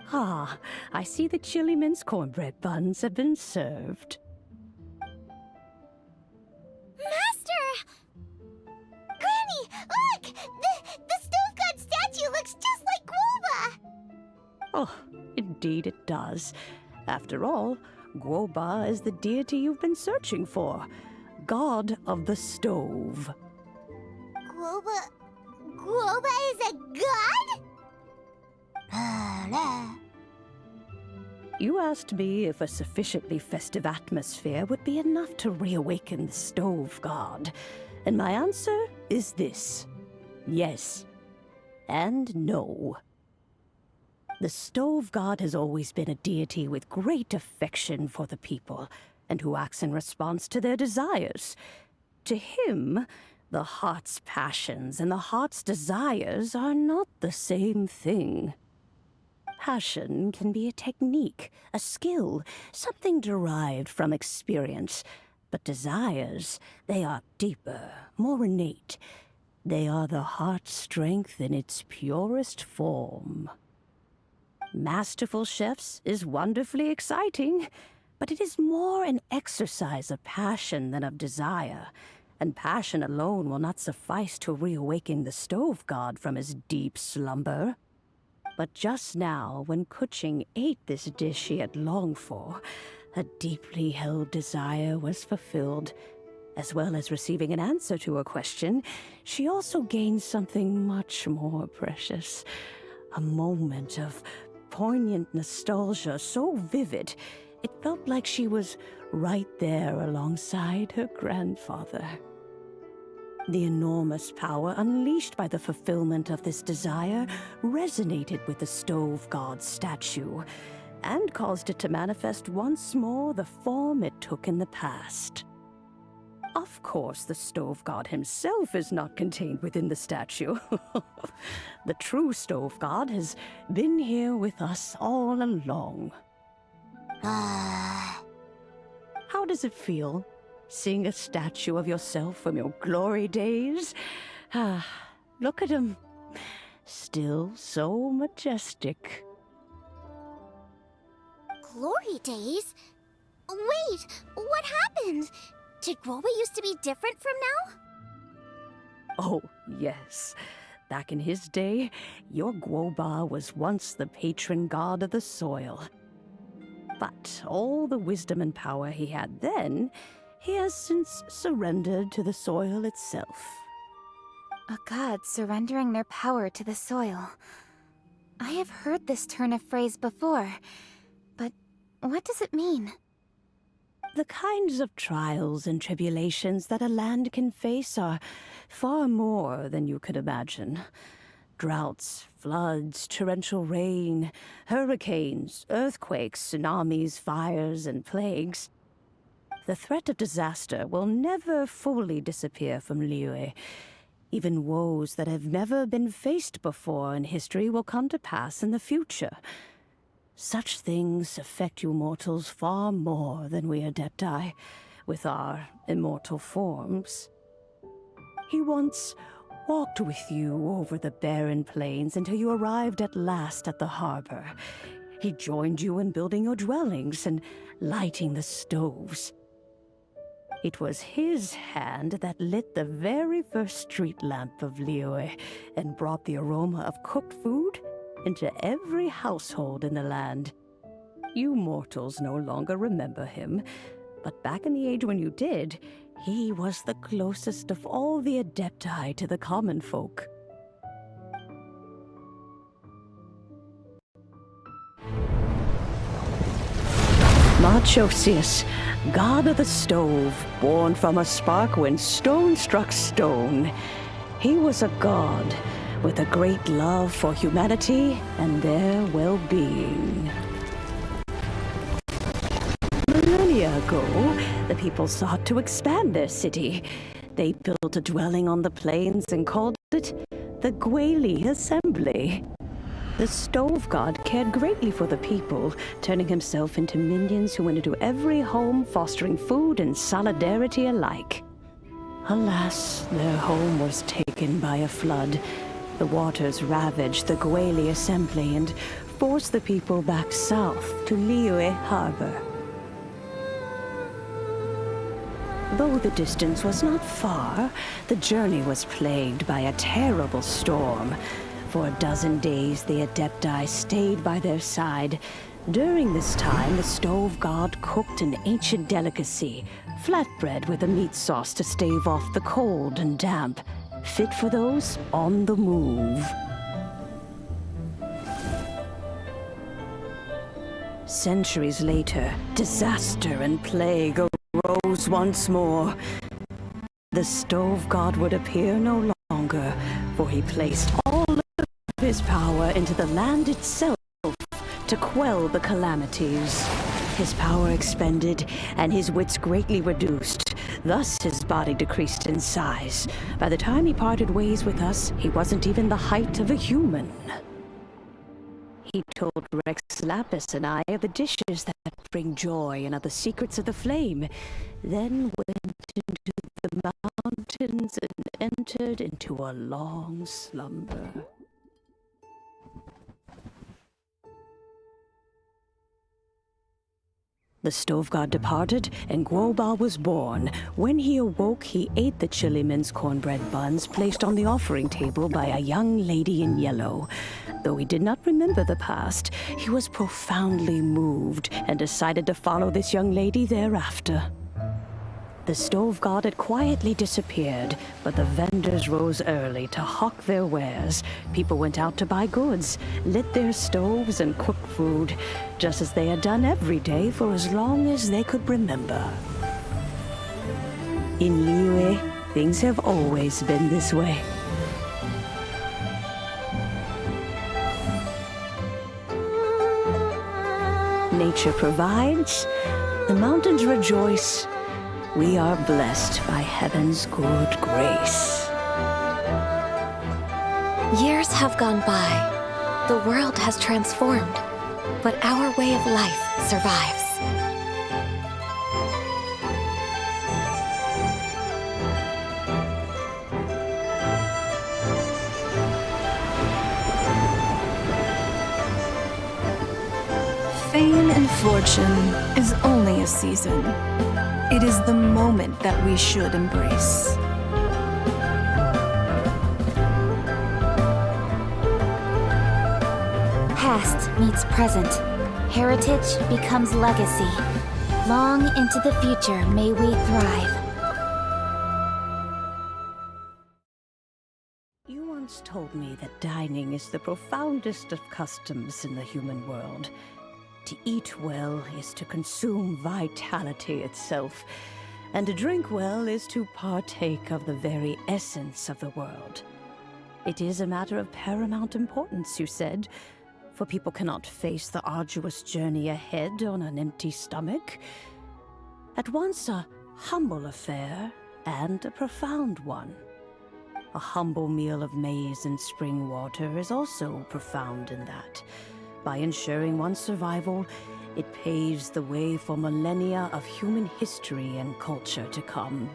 Speaker 10: Ah, I see the chili minced cornbread buns have been served.
Speaker 2: Master! Granny, look! The stove god statue looks just like Guoba!
Speaker 10: Oh, indeed it does. After all, Guoba is the deity you've been searching for, god of the stove.
Speaker 2: Guoba is a god?
Speaker 10: You asked me if a sufficiently festive atmosphere would be enough to reawaken the stove god, and my answer is this: yes and no. The stove god has always been a deity with great affection for the people, and who acts in response to their desires. To him, the heart's passions and the heart's desires are not the same thing. Passion can be a technique, a skill, something derived from experience. But desires, they are deeper, more innate. They are the heart's strength in its purest form. Masterful chefs is wonderfully exciting, but it is more an exercise of passion than of desire, and passion alone will not suffice to reawaken the stove god from his deep slumber. But just now, when Kuching ate this dish she had longed for, a deeply held desire was fulfilled. As well as receiving an answer to her question, she also gained something much more precious. A moment of poignant nostalgia so vivid, it felt like she was right there alongside her grandfather. The enormous power unleashed by the fulfillment of this desire resonated with the stove god's statue, and caused it to manifest once more the form it took in the past. Of course, the stove god himself is not contained within the statue. The true stove god has been here with us all along. How does it feel, seeing a statue of yourself from your glory days? Look at him. Still so majestic.
Speaker 2: Glory days? Wait, what happened? Did Guoba used to be different from now?
Speaker 10: Oh, yes. Back in his day, your Guoba was once the patron god of the soil. But all the wisdom and power he had then, he has since surrendered to the soil itself.
Speaker 9: A god surrendering their power to the soil. I have heard this turn of phrase before, but what does it mean?
Speaker 10: The kinds of trials and tribulations that a land can face are far more than you could imagine. Droughts, floods, torrential rain, hurricanes, earthquakes, tsunamis, fires, and plagues. The threat of disaster will never fully disappear from Liyue. Even woes that have never been faced before in history will come to pass in the future. Such things affect you mortals far more than we Adepti, with our immortal forms. He once walked with you over the barren plains until you arrived at last at the harbor. He joined you in building your dwellings and lighting the stoves. It was his hand that lit the very first street lamp of Liyue and brought the aroma of cooked food into every household in the land. You mortals no longer remember him, but back in the age when you did, he was the closest of all the Adepti to the common folk. Marchosius, god of the stove, born from a spark when stone struck stone. He was a god with a great love for humanity and their well-being. Millennia ago, the people sought to expand their city. They built a dwelling on the plains and called it the Gweli Assembly. The stove god cared greatly for the people, turning himself into minions who went into every home, fostering food and solidarity alike. Alas, their home was taken by a flood. The waters ravaged the Gweli Assembly and forced the people back south to Liyue Harbor. Though the distance was not far, the journey was plagued by a terrible storm. For a dozen days, the Adepti stayed by their side. During this time, the stove god cooked an ancient delicacy, flatbread with a meat sauce to stave off the cold and damp, fit for those on the move. Centuries later, disaster and plague arose once more. The stove god would appear no longer, for he placed all of his power into the land itself to quell the calamities. His power expended, and his wits greatly reduced. Thus his body decreased in size. By the time he parted ways with us, he wasn't even the height of a human. He told Rex Lapis and I of the dishes that bring joy and of the secrets of the flame, then went into the mountains and entered into a long slumber. The stove god departed, and Guoba was born. When he awoke, he ate the chiliman's cornbread buns placed on the offering table by a young lady in yellow. Though he did not remember the past, he was profoundly moved and decided to follow this young lady thereafter. The stove god had quietly disappeared, but the vendors rose early to hawk their wares. People went out to buy goods, lit their stoves, and cooked food, just as they had done every day for as long as they could remember. In Liyue, things have always been this way. Nature provides, the mountains rejoice. We are blessed by heaven's good grace.
Speaker 9: Years have gone by. The world has transformed, but our way of life survives.
Speaker 6: Fame and fortune is only a season. It is the moment that we should embrace.
Speaker 9: Past meets present. Heritage becomes legacy. Long into the future may we thrive.
Speaker 10: You once told me that dining is the profoundest of customs in the human world. To eat well is to consume vitality itself, and to drink well is to partake of the very essence of the world. It is a matter of paramount importance, you said, for people cannot face the arduous journey ahead on an empty stomach. At once a humble affair and a profound one. A humble meal of maize and spring water is also profound in that. By ensuring one's survival, it paves the way for millennia of human history and culture to come.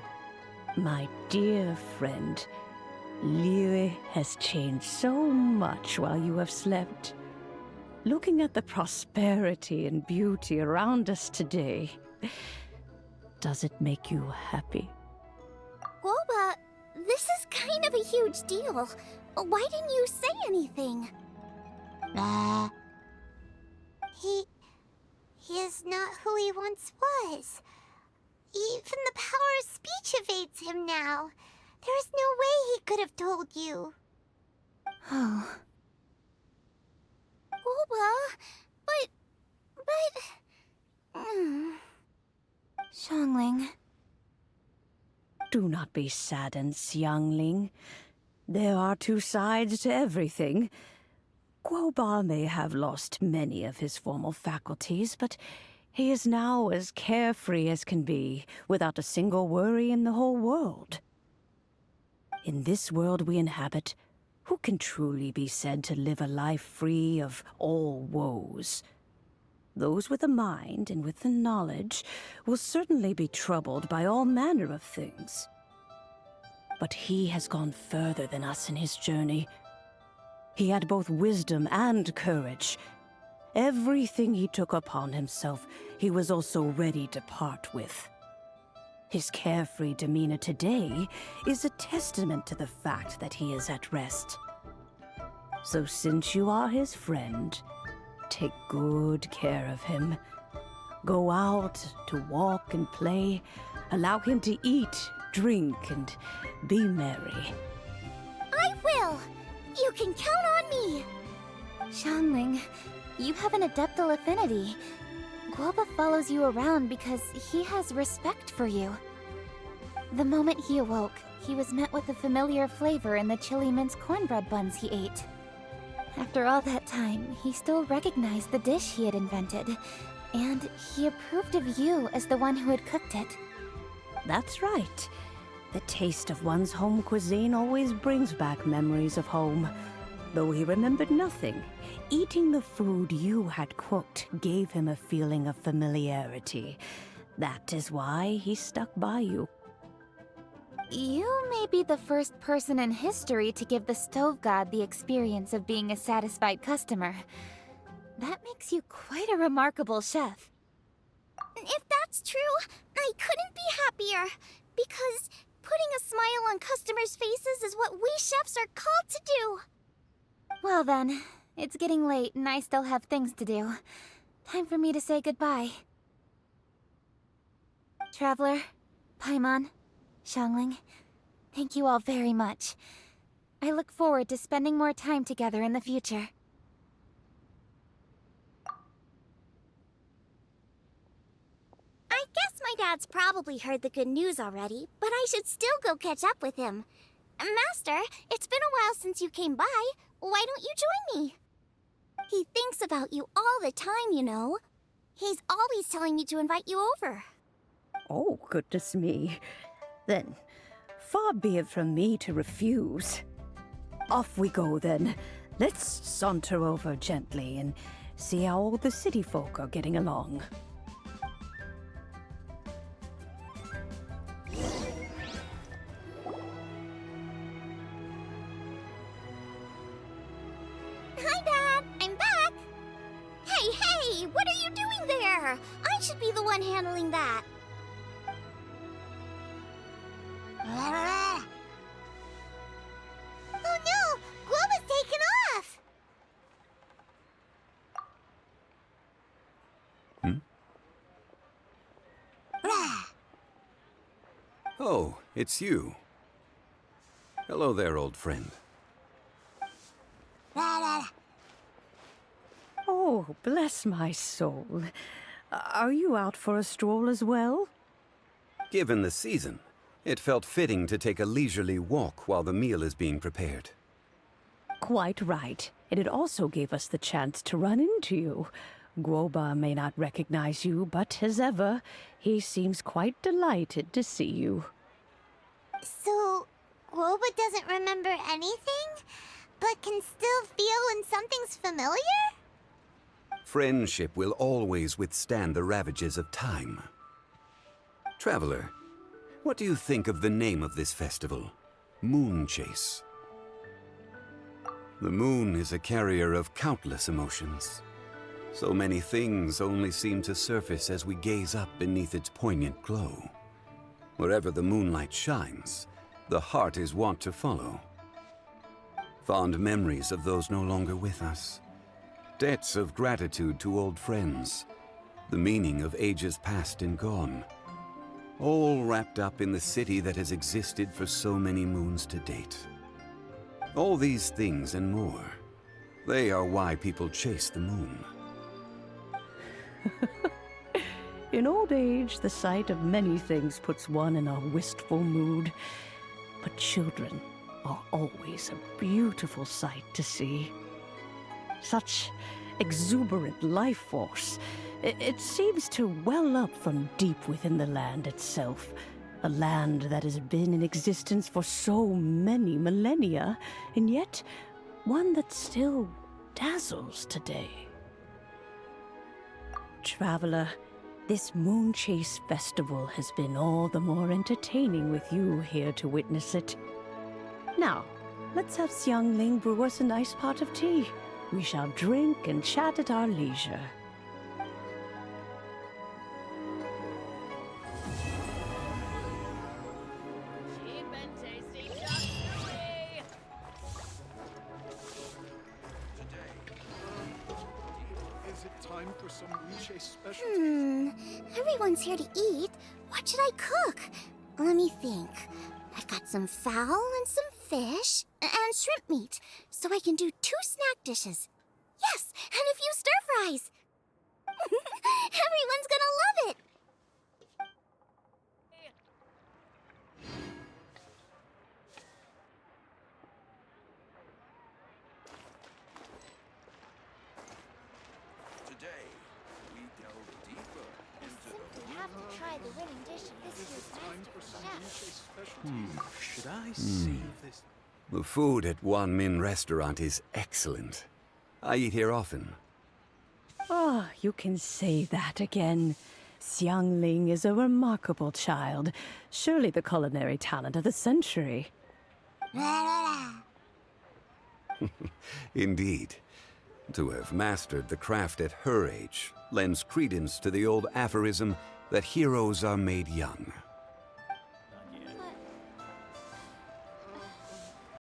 Speaker 10: My dear friend, Liyue has changed so much while you have slept. Looking at the prosperity and beauty around us today, does it make you happy?
Speaker 2: Guoba, this is kind of a huge deal. Why didn't you say anything? He is not who he once was. Even the power of speech evades him now. There is no way he could have told you.
Speaker 9: Oh.
Speaker 2: Guoba, but...
Speaker 9: Xiangling.
Speaker 10: Do not be saddened, Xiangling. There are two sides to everything. Guoba may have lost many of his formal faculties, but he is now as carefree as can be, without a single worry in the whole world. In this world we inhabit, who can truly be said to live a life free of all woes? Those with a mind and with the knowledge will certainly be troubled by all manner of things. But he has gone further than us in his journey. He had both wisdom and courage. Everything he took upon himself, he was also ready to part with. His carefree demeanor today is a testament to the fact that he is at rest. So since you are his friend, take good care of him. Go out to walk and play. Allow him to eat, drink, and be merry.
Speaker 2: I will! You can count on me!
Speaker 9: Xiangling, you have an adeptal affinity. Guoba follows you around because he has respect for you. The moment he awoke, he was met with a familiar flavor in the chili mince cornbread buns he ate. After all that time, he still recognized the dish he had invented, and he approved of you as the one who had cooked it.
Speaker 10: That's right. The taste of one's home cuisine always brings back memories of home. Though he remembered nothing, eating the food you had cooked gave him a feeling of familiarity. That is why he stuck by you.
Speaker 9: You may be the first person in history to give the stove god the experience of being a satisfied customer. That makes you quite a remarkable chef.
Speaker 2: If that's true, I couldn't be happier. Because putting a smile on customers' faces is what we chefs are called to do.
Speaker 9: Well then, it's getting late and I still have things to do. Time for me to say goodbye. Traveler, Paimon, Xiangling, thank you all very much. I look forward to spending more time together in the future.
Speaker 2: I guess my dad's probably heard the good news already, but I should still go catch up with him. Master, it's been a while since you came by. Why don't you join me? He thinks about you all the time, you know. He's always telling me to invite you over.
Speaker 10: Oh, goodness me. Then, far be it from me to refuse. Off we go, then. Let's saunter over gently and see how all the city folk are getting along.
Speaker 2: Hi, Dad. I'm back. Hey, what are you doing there? I should be the one handling that. Oh no! Guoba's taken off!
Speaker 11: Oh, it's you. Hello there, old friend.
Speaker 10: Oh, bless my soul. Are you out for a stroll as well?
Speaker 11: Given the season, it felt fitting to take a leisurely walk while the meal is being prepared.
Speaker 10: Quite right. And it also gave us the chance to run into you. Guoba may not recognize you, but as ever, he seems quite delighted to see you.
Speaker 2: So, Guoba doesn't remember anything, but can still feel when something's familiar?
Speaker 11: Friendship will always withstand the ravages of time. Traveler, what do you think of the name of this festival? Moon Chase. The moon is a carrier of countless emotions. So many things only seem to surface as we gaze up beneath its poignant glow. Wherever the moonlight shines, the heart is wont to follow. Fond memories of those no longer with us. Debts of gratitude to old friends. The meaning of ages past and gone. All wrapped up in the city that has existed for so many moons to date. All these things and more, they are why people chase the moon.
Speaker 10: In old age, the sight of many things puts one in a wistful mood. But children are always a beautiful sight to see. Such exuberant life force. It seems to well up from deep within the land itself. A land that has been in existence for so many millennia, and yet one that still dazzles today. Traveler, this Moon Chase Festival has been all the more entertaining with you here to witness it. Now, let's have Xiangling brew us a nice pot of tea. We shall drink and chat at our leisure.
Speaker 2: Everyone's here to eat. What should I cook? Let me think. I've got some fowl and some fish and shrimp meat, so I can do 2 snack dishes. Yes, and a few stir-fries. Everyone's gonna love it.
Speaker 12: Today, we delve deeper into
Speaker 9: We have to try the winning dish of this year's Masterful chef.
Speaker 12: Should I save this?
Speaker 11: The food at Wan Min restaurant is excellent. I eat here often.
Speaker 10: Ah, you can say that again. Xiangling is a remarkable child. Surely the culinary talent of the century.
Speaker 11: Indeed. To have mastered the craft at her age lends credence to the old aphorism that heroes are made young.